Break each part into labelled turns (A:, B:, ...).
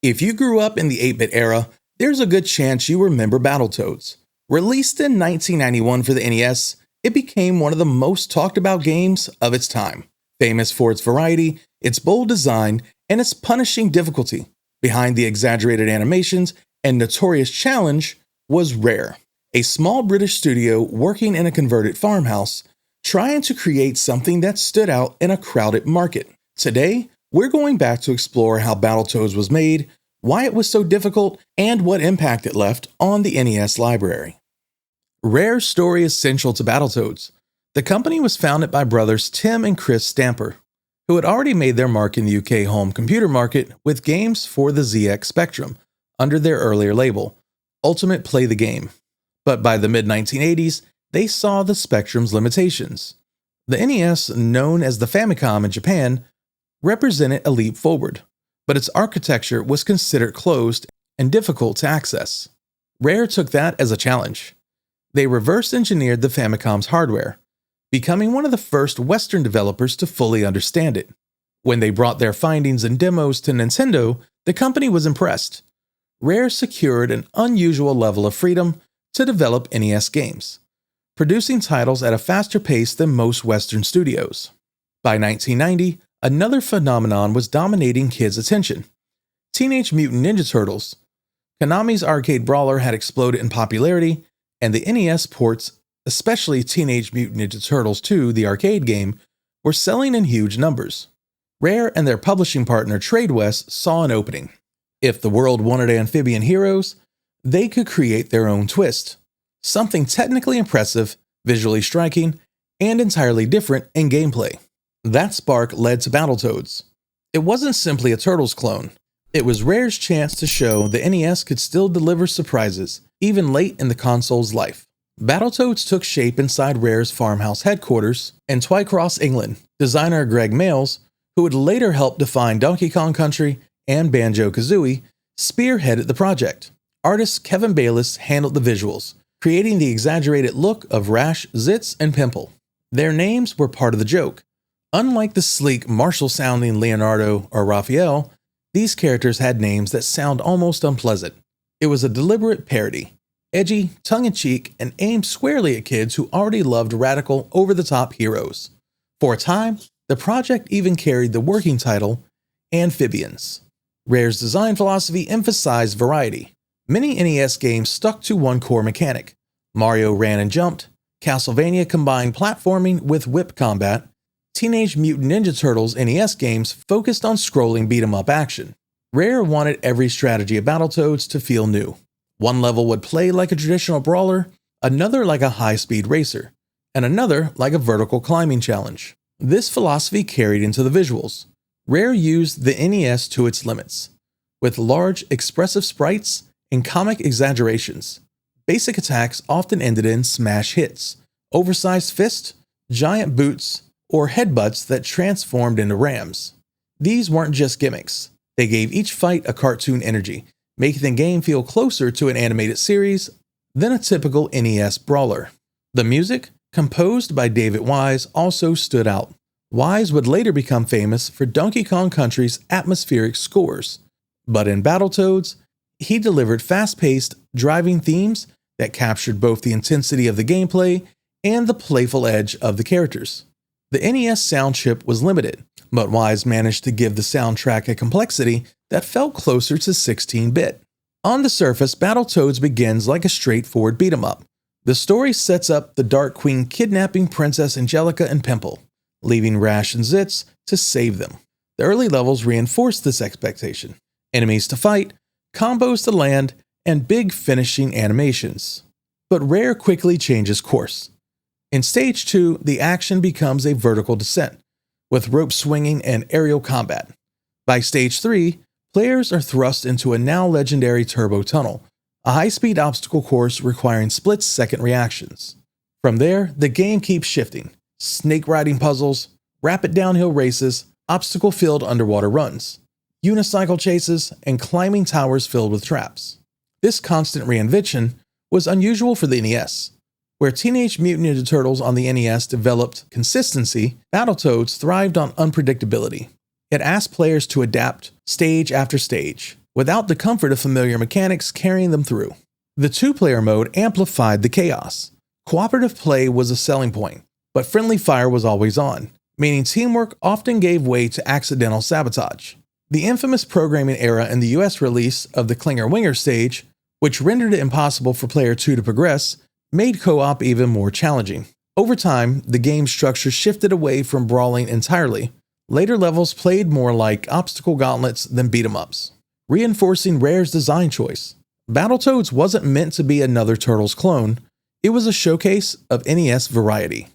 A: If you grew up in the 8-bit era, there's a good chance you remember Battletoads. Released in 1991 for the NES, it became one of the most talked about games of its time. Famous for its variety, its bold design, and its punishing difficulty. Behind the exaggerated animations and notorious challenge was Rare, a small British studio working in a converted farmhouse, trying to create something that stood out in a crowded market. Today, we're going back to explore how Battletoads was made, why it was so difficult, and what impact it left on the NES library. Rare's story is central to Battletoads. The company was founded by brothers Tim and Chris Stamper, who had already made their mark in the UK home computer market with games for the ZX Spectrum under their earlier label, Ultimate Play the Game. But by the mid-1980s, they saw the Spectrum's limitations. The NES, known as the Famicom in Japan, represented a leap forward, but its architecture was considered closed and difficult to access. Rare took that as a challenge. They reverse engineered the Famicom's hardware, becoming one of the first Western developers to fully understand it. When they brought their findings and demos to Nintendo, the company was impressed. Rare secured an unusual level of freedom to develop NES games, producing titles at a faster pace than most Western studios. By 1990, another phenomenon was dominating kids' attention: Teenage Mutant Ninja Turtles. Konami's arcade brawler had exploded in popularity, and the NES ports, especially Teenage Mutant Ninja Turtles 2, the arcade game, were selling in huge numbers. Rare and their publishing partner Tradewest saw an opening. If the world wanted amphibian heroes, they could create their own twist. Something technically impressive, visually striking, and entirely different in gameplay. That spark led to Battletoads. It wasn't simply a Turtles clone. It was Rare's chance to show the NES could still deliver surprises, even late in the console's life. Battletoads took shape inside Rare's farmhouse headquarters in Twycross, England. Designer Greg Mayles, who would later help define Donkey Kong Country and Banjo-Kazooie, spearheaded the project. Artist Kevin Bayliss handled the visuals, creating the exaggerated look of Rash, Zitz, and Pimple. Their names were part of the joke. Unlike the sleek, martial-sounding Leonardo or Raphael, these characters had names that sound almost unpleasant. It was a deliberate parody, edgy, tongue-in-cheek, and aimed squarely at kids who already loved radical, over-the-top heroes. For a time, the project even carried the working title, Amphibians. Rare's design philosophy emphasized variety. Many NES games stuck to one core mechanic. Mario ran and jumped, Castlevania combined platforming with whip combat, Teenage Mutant Ninja Turtles NES games focused on scrolling beat-em-up action. Rare wanted every strategy of Battletoads to feel new. One level would play like a traditional brawler, another like a high-speed racer, and another like a vertical climbing challenge. This philosophy carried into the visuals. Rare used the NES to its limits, with large, expressive sprites and comic exaggerations. Basic attacks often ended in smash hits, oversized fists, giant boots, or headbutts that transformed into rams. These weren't just gimmicks. They gave each fight a cartoon energy, making the game feel closer to an animated series than a typical NES brawler. The music, composed by David Wise, also stood out. Wise would later become famous for Donkey Kong Country's atmospheric scores, but in Battletoads, he delivered fast-paced, driving themes that captured both the intensity of the gameplay and the playful edge of the characters. The NES sound chip was limited, but Wise managed to give the soundtrack a complexity that felt closer to 16-bit. On the surface, Battletoads begins like a straightforward beat-em-up. The story sets up the Dark Queen kidnapping Princess Angelica and Pimple, leaving Rash and Zitz to save them. The early levels reinforced this expectation. Enemies to fight, combos to land, and big finishing animations. But Rare quickly changes course. In Stage 2, the action becomes a vertical descent, with rope swinging and aerial combat. By Stage 3, players are thrust into a now legendary turbo tunnel, a high-speed obstacle course requiring split-second reactions. From there, the game keeps shifting. Snake-riding puzzles, rapid downhill races, obstacle-filled underwater runs, unicycle chases, and climbing towers filled with traps. This constant reinvention was unusual for the NES. Where Teenage Mutant Ninja Turtles on the NES developed consistency, Battletoads thrived on unpredictability. It asked players to adapt stage after stage, without the comfort of familiar mechanics carrying them through. The two-player mode amplified the chaos. Cooperative play was a selling point, but friendly fire was always on, meaning teamwork often gave way to accidental sabotage. The infamous programming error in the US release of the Klinger-Winger stage, which rendered it impossible for player 2 to progress, made co-op even more challenging. Over time, the game's structure shifted away from brawling entirely. Later levels played more like obstacle gauntlets than beat-em-ups, reinforcing Rare's design choice. Battletoads wasn't meant to be another Turtles clone, it was a showcase of NES variety.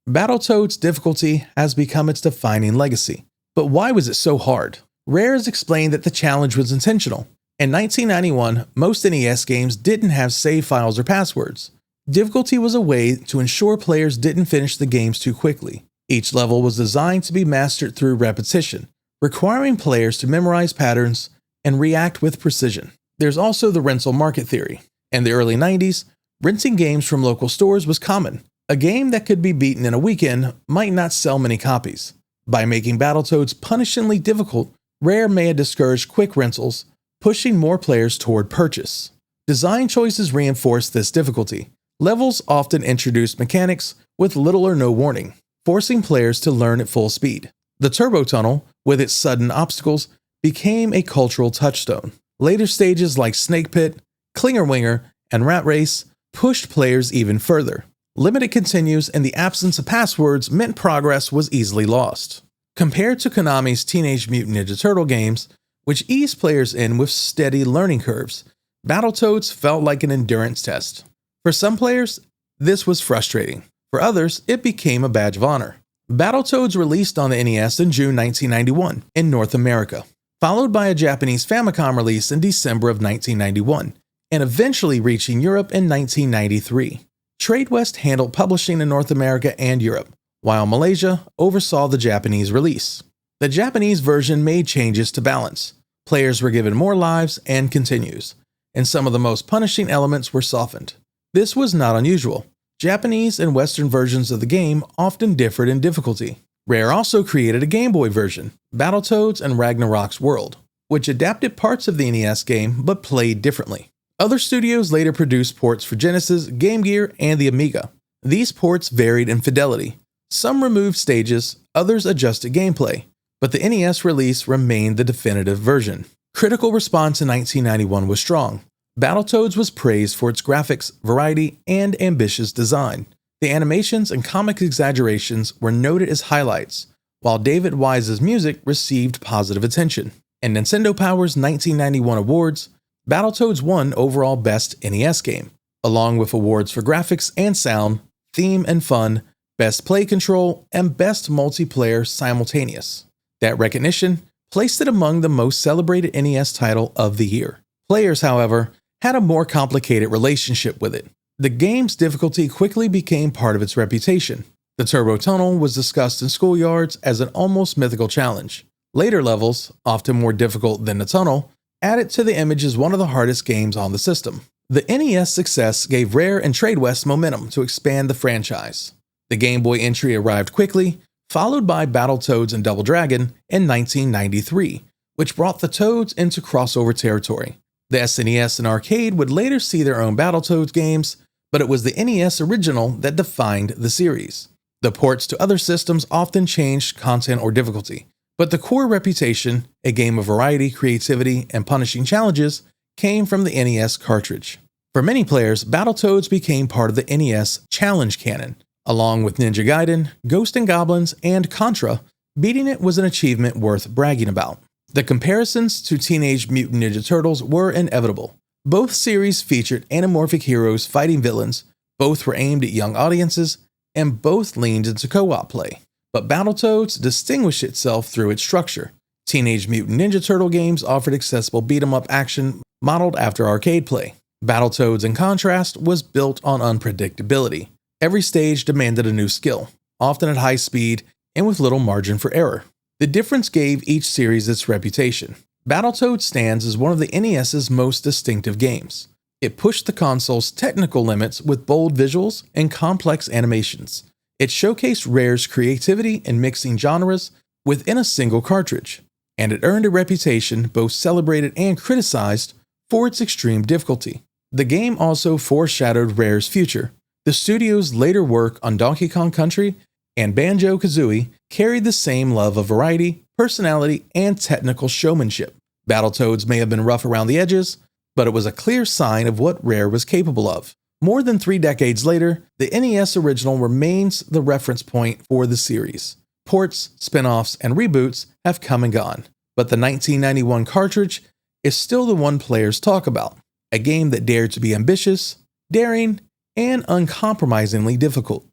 A: Battletoads' difficulty has become its defining legacy. But why was it so hard? Rare has explained that the challenge was intentional. In 1991, most NES games didn't have save files or passwords. Difficulty was a way to ensure players didn't finish the games too quickly. Each level was designed to be mastered through repetition, requiring players to memorize patterns and react with precision. There's also the rental market theory. In the early 90s, renting games from local stores was common. A game that could be beaten in a weekend might not sell many copies. By making Battletoads punishingly difficult, Rare may have discouraged quick rentals, pushing more players toward purchase. Design choices reinforced this difficulty. Levels often introduced mechanics with little or no warning, forcing players to learn at full speed. The Turbo Tunnel, with its sudden obstacles, became a cultural touchstone. Later stages like Snake Pit, Klinger-Winger, and Rat Race pushed players even further. Limited continues and the absence of passwords meant progress was easily lost. Compared to Konami's Teenage Mutant Ninja Turtle games, which eased players in with steady learning curves, Battletoads felt like an endurance test. For some players, this was frustrating. For others, it became a badge of honor. Battletoads released on the NES in June 1991 in North America, followed by a Japanese Famicom release in December of 1991, and eventually reaching Europe in 1993. Tradewest handled publishing in North America and Europe, while Malaysia oversaw the Japanese release. The Japanese version made changes to balance. Players were given more lives and continues, and some of the most punishing elements were softened. This was not unusual. Japanese and Western versions of the game often differed in difficulty. Rare also created a Game Boy version, Battletoads and Ragnarok's World, which adapted parts of the NES game but played differently. Other studios later produced ports for Genesis, Game Gear, and the Amiga. These ports varied in fidelity. Some removed stages, others adjusted gameplay, but the NES release remained the definitive version. Critical response in 1991 was strong. Battletoads was praised for its graphics, variety, and ambitious design. The animations and comic exaggerations were noted as highlights, while David Wise's music received positive attention. In Nintendo Power's 1991 awards, Battletoads won overall Best NES Game, along with awards for graphics and sound, theme and fun, Best Play Control, and Best Multiplayer Simultaneous. That recognition placed it among the most celebrated NES title of the year. Players, however, had a more complicated relationship with it. The game's difficulty quickly became part of its reputation. The Turbo Tunnel was discussed in schoolyards as an almost mythical challenge. Later levels, often more difficult than the tunnel, added to the image as one of the hardest games on the system. The NES success gave Rare and Tradewest momentum to expand the franchise. The Game Boy entry arrived quickly, followed by Battletoads and Double Dragon in 1993, which brought the Toads into crossover territory. The SNES and arcade would later see their own Battletoads games, but it was the NES original that defined the series. The ports to other systems often changed content or difficulty, but the core reputation, a game of variety, creativity, and punishing challenges, came from the NES cartridge. For many players, Battletoads became part of the NES challenge canon. Along with Ninja Gaiden, Ghosts and Goblins, and Contra, beating it was an achievement worth bragging about. The comparisons to Teenage Mutant Ninja Turtles were inevitable. Both series featured anamorphic heroes fighting villains, both were aimed at young audiences, and both leaned into co-op play. But Battletoads distinguished itself through its structure. Teenage Mutant Ninja Turtle games offered accessible beat-em-up action modeled after arcade play. Battletoads, in contrast, was built on unpredictability. Every stage demanded a new skill, often at high speed and with little margin for error. The difference gave each series its reputation. Battletoads stands as one of the NES's most distinctive games. It pushed the console's technical limits with bold visuals and complex animations. It showcased Rare's creativity in mixing genres within a single cartridge. and it earned a reputation both celebrated and criticized for its extreme difficulty. The game also foreshadowed Rare's future. The studio's later work on Donkey Kong Country and Banjo-Kazooie carried the same love of variety, personality, and technical showmanship. Battletoads may have been rough around the edges, but it was a clear sign of what Rare was capable of. More than 3 decades later, the NES original remains the reference point for the series. Ports, spin-offs, and reboots have come and gone, but the 1991 cartridge is still the one players talk about, a game that dared to be ambitious, daring, and uncompromisingly difficult.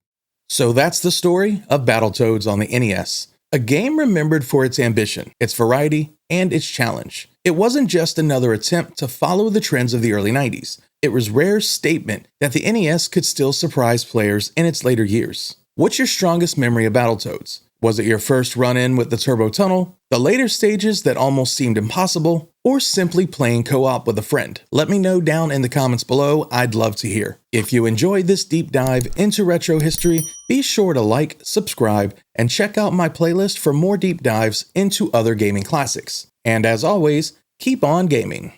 A: So that's the story of Battletoads on the NES, a game remembered for its ambition, its variety, and its challenge. It wasn't just another attempt to follow the trends of the early 90s. It was Rare's statement that the NES could still surprise players in its later years. What's your strongest memory of Battletoads? Was it your first run-in with the Turbo Tunnel, the later stages that almost seemed impossible, or simply playing co-op with a friend? Let me know down in the comments below, I'd love to hear. If you enjoyed this deep dive into retro history, be sure to like, subscribe, and check out my playlist for more deep dives into other gaming classics. And as always, keep on gaming.